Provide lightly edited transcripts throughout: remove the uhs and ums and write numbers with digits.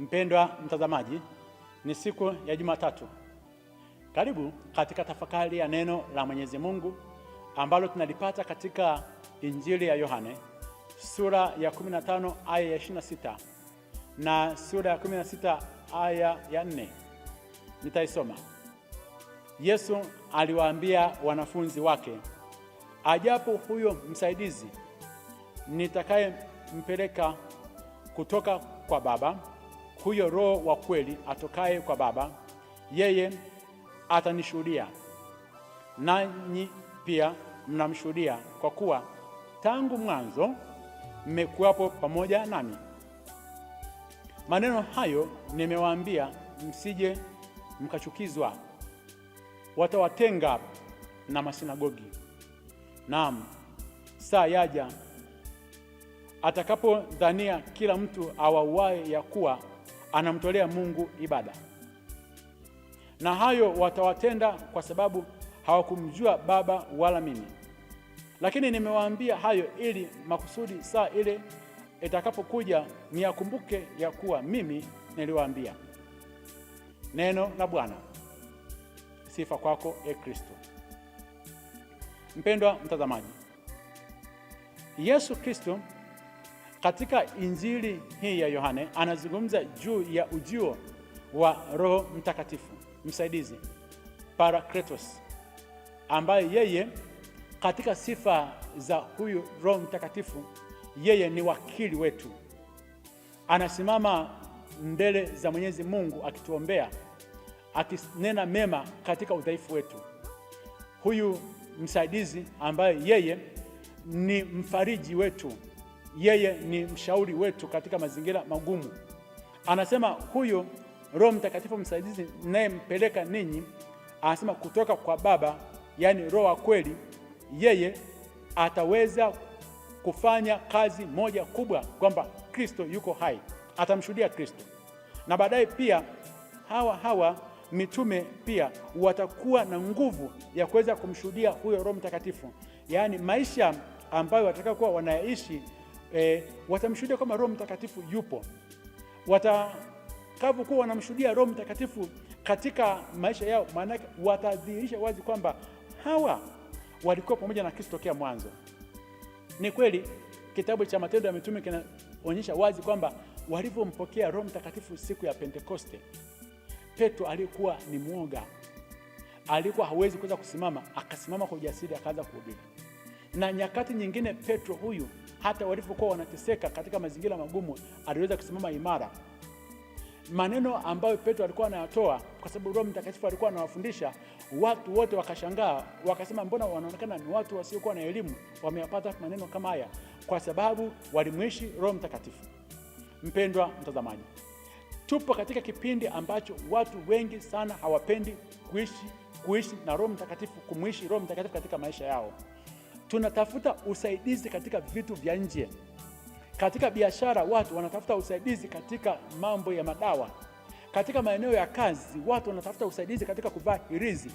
Mpendwa mtazamaji, ni siku ya Jumatatu. Karibu katika tafakari ya neno la Mwenyezi Mungu ambalo tunalipata katika Injili ya Yohane sura ya 15 aya ya 26 na sura ya 16 aya ya 4. Nitaisoma. Yesu aliwaambia wanafunzi wake, ajapo huyo msaidizi nitakayempeleka kutoka kwa Baba, huyo Roho wa kweli atokaye kwa Baba, yeye atanishuhudia, nanyi pia mnamshuhudia, kwa kuwa tangu mwanzo mmekuwapo pamoja nami. Maneno hayo nimewaambia, msije mkachukizwa. Watawatenga na masinagogi. Naam, saa yaja atakapodhania kila mtu awauaye ya kuwa anamtolea Mungu ibada. Na hayo watawatenda kwa sababu hawakumjua Baba wala mimi. Lakini nimewaambia hayo ili makusudi saa ile itakapokuja niyakumbuke ya kuwa mimi niliwaambia. Neno la Bwana. Sifa kwako, Kristo. Mpendwa mtazamaji, Yesu Kristo katika Injili hii ya Yohane anazungumza juu ya ujio wa Roho Mtakatifu, msaidizi, Parakletos, ambaye yeye katika sifa za huyu Roho Mtakatifu, yeye ni wakili wetu. Anasimama mbele za Mwenyezi Mungu akituombea, akinena mema katika udhaifu wetu. Huyu msaidizi ambaye yeye ni mfariji wetu, yeye ni mshauri wetu katika mazingira magumu. Anasema huyo Roho Mtakatifu msaidizi ninayempeleka ninyi, anasema kutoka kwa Baba, yani Roho wa kweli, yeye ataweza kufanya kazi moja kubwa, kwamba Kristo yuko hai, atamshuhudia Kristo. Na baadaye pia hawa mitume pia watakuwa na nguvu ya kuweza kumshuhudia huyo Roho Mtakatifu, yaani maisha ambayo watakayokuwa wanaishi watamshuhudia kama Roho Mtakatifu yupo. Watakapokuwa wanamshuhudia Roho Mtakatifu katika maisha yao, maana watadhihirisha wazi kwamba hawa walikuwa pamoja na Kristo tokea mwanzo. Ni kweli kitabu cha Matendo ya Mitume kinaonyesha wazi kwamba walivyompokea Roho Mtakatifu siku ya Pentekoste, Petro alikuwa ni mwoga, alikuwa hawezi kuweza kusimama, akasimama kwa ujasiri akaanza kuhubiri. Na nyakati nyingine Petro huyu, hata walipokuwa wanateseka katika mazingira magumu, aliweza kusimama imara. Maneno ambayo Petro alikuwa anayatoa, kwa sababu Roho Mtakatifu alikuwa anawafundisha, watu wote wakashangaa, wakasema mbona wanaonekana ni watu wasiokuwa na elimu wameyapata maneno kama haya? Kwa sababu walimwishi Roho Mtakatifu. Mpendwa mtazamaji, tupo katika kipindi ambacho watu wengi sana hawapendi kuishi na Roho Mtakatifu, kumwishi Roho Mtakatifu katika maisha yao. Tunatafuta usaidizi katika vitu vya nje. Katika biashara watu wanatafuta usaidizi katika mambo ya madawa. Katika maeneo ya kazi watu wanatafuta usaidizi katika kuvaa hirizi.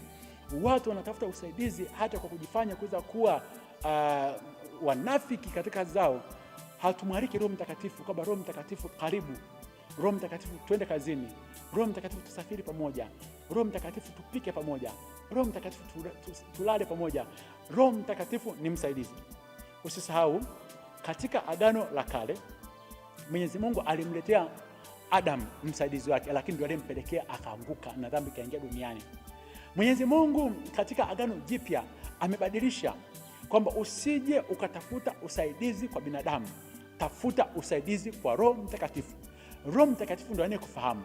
Watu wanatafuta usaidizi hata kwa kujifanya kuweza kuwa wanafiki katika kazi zao. Hatumwaliki Roho Mtakatifu kwamba Roho Mtakatifu karibu, Roho Mtakatifu twende kazini, Roho Mtakatifu tusafiri pamoja, Roho Mtakatifu tupike pamoja, Roho Mtakatifu tulale pamoja. Roho Mtakatifu ni msaidizi. Usisahau katika Agano la Kale Mwenyezi Mungu alimletea Adam msaidizi wake, lakini ndio alimpelekea akaanguka na dhambi kaingia duniani. Mwenyezi Mungu katika Agano Jipya amebadilisha kwamba usije ukatafuta usaidizi kwa binadamu, tafuta usaidizi kwa Roho Mtakatifu. Roho Mtakatifu ndio anayekufahamu.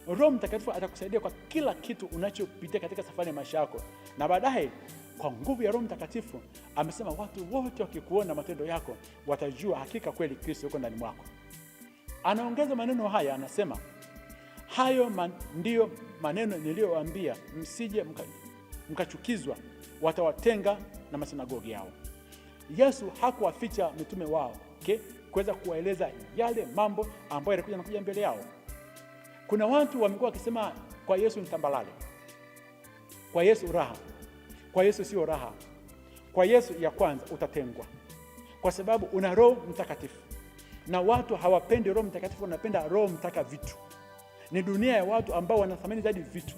Roho Mtakatifu atakusaidia kwa kila kitu unachopitia katika safari ya maisha yako. Na baadaye kwa nguvu ya Roho Mtakatifu amesema watu wote wakikuona matendo yako watajua hakika kweli Kristo yuko ndani mwako. Anaongeza maneno haya, anasema hayo ndiyo maneno niliyowaambia, msije mkachukizwa. Watawatenga na masinagogi yao. Yesu hakuwaficha mitume wao kuweza kuwaeleza yale mambo ambayo yanakuja mbele yao. Kuna watu wamekuwa wakisema kwa Yesu ni tambalale, kwa Yesu raha, kwa Yesu sio raha, kwa Yesu ya kwanza utatengwa, kwa sababu una Roho Mtakatifu. na watu hawapendi Roho Mtakatifu, wanapenda roho mtaka vitu. Ni dunia ya watu ambao wanathamini zaidi vitu,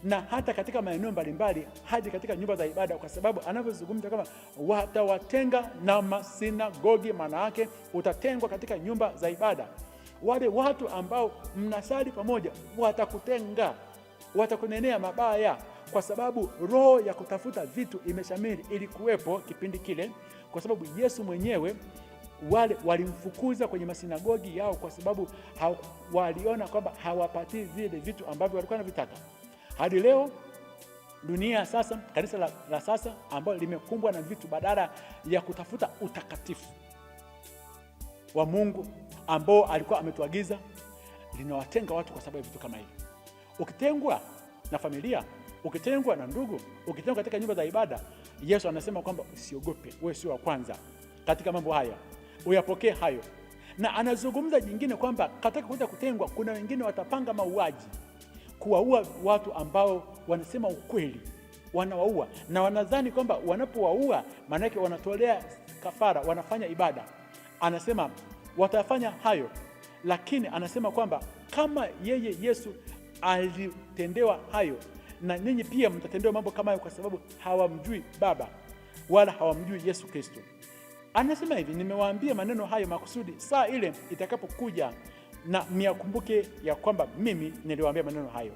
na hata katika maeneo mbalimbali, hadi katika nyumba za ibada, kwa sababu anavyozungumza kama watawatenga na masinagogi, maana yake utatengwa katika nyumba za ibada. Wale watu ambao mnasali pamoja watakutenga, watakunenea mabaya, kwa sababu roho ya kutafuta vitu imeshamiri. Ilikuwepo kipindi kile, kwa sababu Yesu mwenyewe wale walimfukuza kwenye masinagogi yao, kwa sababu waliona kwamba hawapatii vile vitu ambavyo walikuwa wanavitaka. Hadi leo dunia sasa, kanisa la sasa ambalo limekumbwa na vitu, badala ya kutafuta utakatifu wa Mungu ambao alikuwa ametuagiza, linawatenga watu kwa sababu ya vitu kama hivi. Ukitengwa na familia, ukitengwa na ndugu, ukitengwa katika nyumba za ibada, Yesu anasema kwamba usiogope, wewe sio wa kwanza katika mambo haya, uyapokee hayo. Na anazungumza jingine kwamba katika kuja kutengwa, kuna wengine watapanga mauaji, kuwaua watu ambao wanasema ukweli, wanawaua na wanadhani kwamba wanapowaua maana yake wanatolea kafara, wanafanya ibada. Anasema watafanya hayo, lakini anasema kwamba kama yeye Yesu alitendewa hayo, na ninyi pia mtatendewa mambo kama hayo, kwa sababu hawamjui Baba wala hawamjui Yesu Kristo. Anasema hivi, nimewaambia maneno hayo makusudi saa ile itakapokuja na myakumbuke ya kwamba mimi niliwaambia maneno hayo.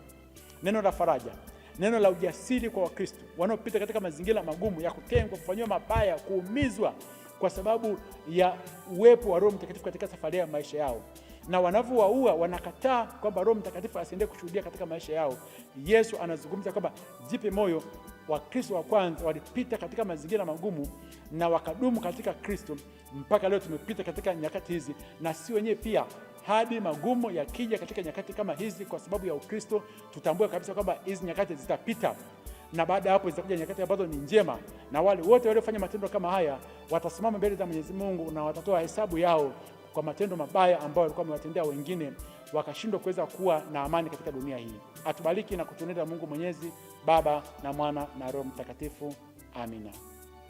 Neno la faraja, neno la ujasiri kwa Wakristo wanaopita katika mazingira magumu ya kutengwa, kufanywa mabaya, kuumizwa kwa sababu ya uwepo wa Roho Mtakatifu katika safari ya maisha yao, na wanavyowaua wanakataa kwamba Roho Mtakatifu asiendelee kushuhudia katika maisha yao. Yesu anazungumza kwamba jipe moyo. Wakristo wa kwanza walipita katika mazingira magumu na wakadumu katika Kristo mpaka leo tumepita katika nyakati hizi, na si wenyewe pia hadi magumu yakija katika nyakati kama hizi kwa sababu ya Ukristo, tutambue kabisa kwamba hizi nyakati zitapita, na baada ya hapo zitakuja nyakati ambazo ni njema, na wale wote waliofanya matendo kama haya watasimama mbele za Mwenyezi Mungu na watatoa hesabu yao kwa matendo mabaya ambayo walikuwa wamewatendea wengine, wakashindwa kuweza kuwa na amani katika dunia hii. Atubariki na kutulinda Mungu Mwenyezi, Baba na Mwana na Roho Mtakatifu. Amina.